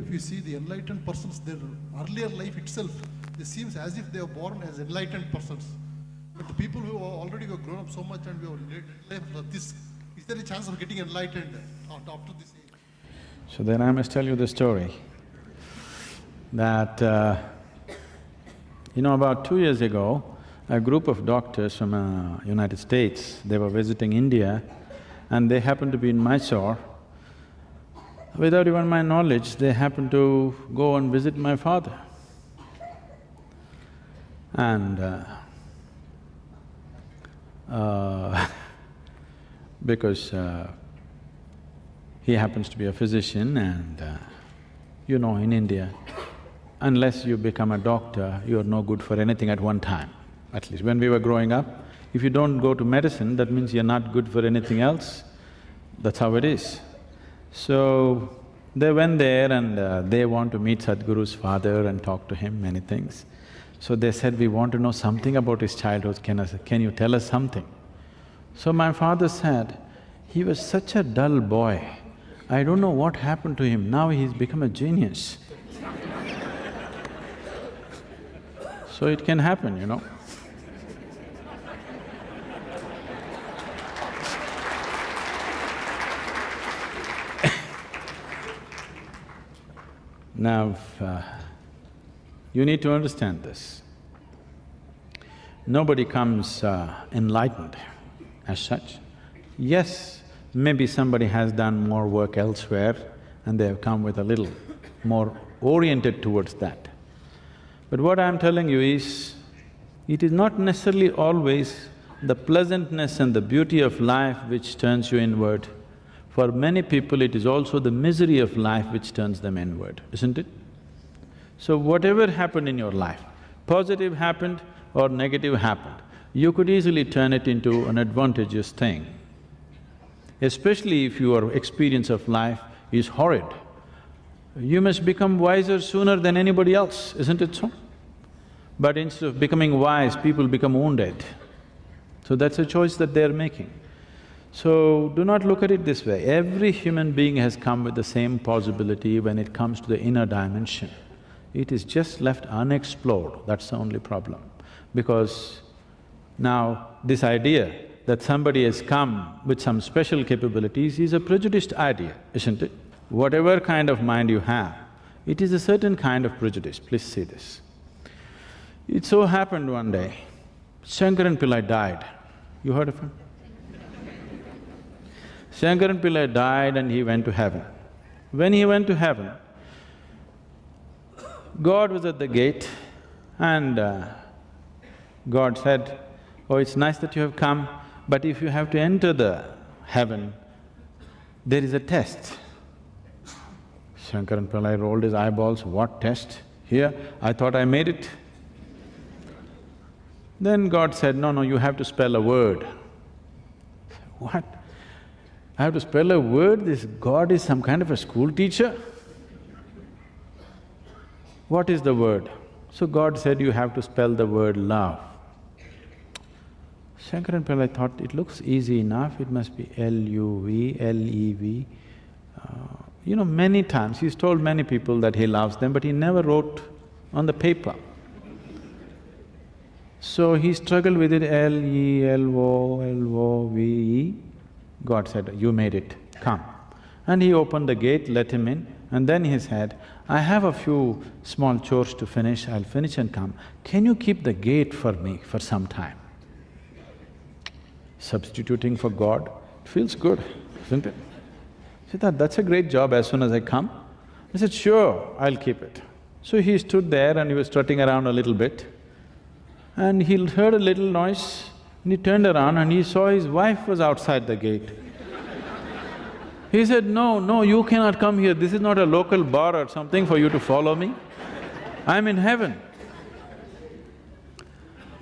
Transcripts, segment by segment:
if you see the enlightened persons, their earlier life itself, it seems as if they were born as enlightened persons. But the people who already were grown up so much and we have lived life this, is there a chance of getting enlightened after this age? So then I must tell you the story that, about 2 years ago, a group of doctors from United States, they were visiting India and they happened to be in Mysore. Without even my knowledge, they happened to go and visit my father. And because he happens to be a physician and in India, unless you become a doctor, you're no good for anything at one time. At least when we were growing up, if you don't go to medicine, that means you're not good for anything else. That's how it is. So, they went there and they want to meet Sadhguru's father and talk to him many things. So they said, we want to know something about his childhood, can you tell us something? So my father said, he was such a dull boy, I don't know what happened to him, now he's become a genius. So it can happen, Now, you need to understand this. Nobody comes enlightened as such. Yes, maybe somebody has done more work elsewhere and they have come with a little more oriented towards that. But what I'm telling you is, it is not necessarily always the pleasantness and the beauty of life which turns you inward. For many people, it is also the misery of life which turns them inward, isn't it? So whatever happened in your life, positive happened or negative happened, you could easily turn it into an advantageous thing. Especially if your experience of life is horrid, you must become wiser sooner than anybody else, isn't it so? But instead of becoming wise, people become wounded. So that's a choice that they're making. So, do not look at it this way. Every human being has come with the same possibility when it comes to the inner dimension. It is just left unexplored, that's the only problem. Because now this idea that somebody has come with some special capabilities is a prejudiced idea, isn't it? Whatever kind of mind you have, it is a certain kind of prejudice, please see this. It so happened one day, Shankaran Pillai died. You heard of him? Shankaran Pillai died and he went to heaven. When he went to heaven, God was at the gate and God said, "Oh, it's nice that you have come, but if you have to enter the heaven, there is a test." Shankaran Pillai rolled his eyeballs, "What test? Here? I thought I made it." Then God said, "No, you have to spell a word." What? I have to spell a word? This God is some kind of a school teacher? What is the word? So God said, you have to spell the word love. Shankaran Pillai thought, it looks easy enough, it must be L-U-V, L-E-V. Many times, he's told many people that he loves them, but he never wrote on the paper. So he struggled with it, L-E-L-O, L-O-V-E. God said, you made it, come. And he opened the gate, let him in, and then he said, I have a few small chores to finish, I'll finish and come. Can you keep the gate for me for some time? Substituting for God, it feels good, isn't it? He thought, that's a great job as soon as I come. I said, sure, I'll keep it. So he stood there and he was strutting around a little bit. And he heard a little noise and he turned around and he saw his wife was outside the gate. He said, no, you cannot come here, this is not a local bar or something for you to follow me. I'm in heaven.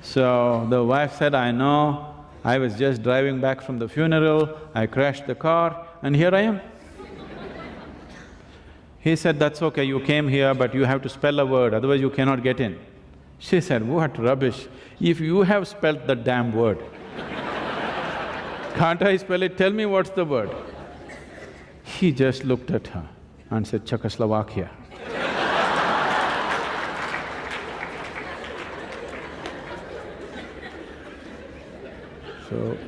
So the wife said, I know, I was just driving back from the funeral, I crashed the car and here I am. He said, that's okay, you came here but you have to spell a word, otherwise you cannot get in. She said, what rubbish, if you have spelt the damn word, can't I spell it? Tell me what's the word. He just looked at her. and said Czechoslovakia. So,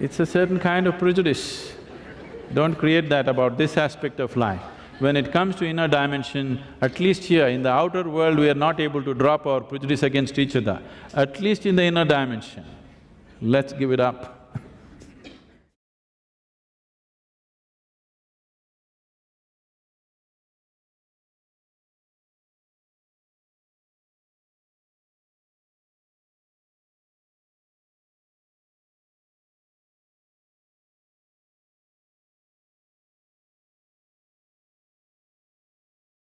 it's a certain kind of prejudice. Don't create that about this aspect of life. When it comes to inner dimension, at least here in the outer world we are not able to drop our prejudice against each other. At least in the inner dimension, let's give it up.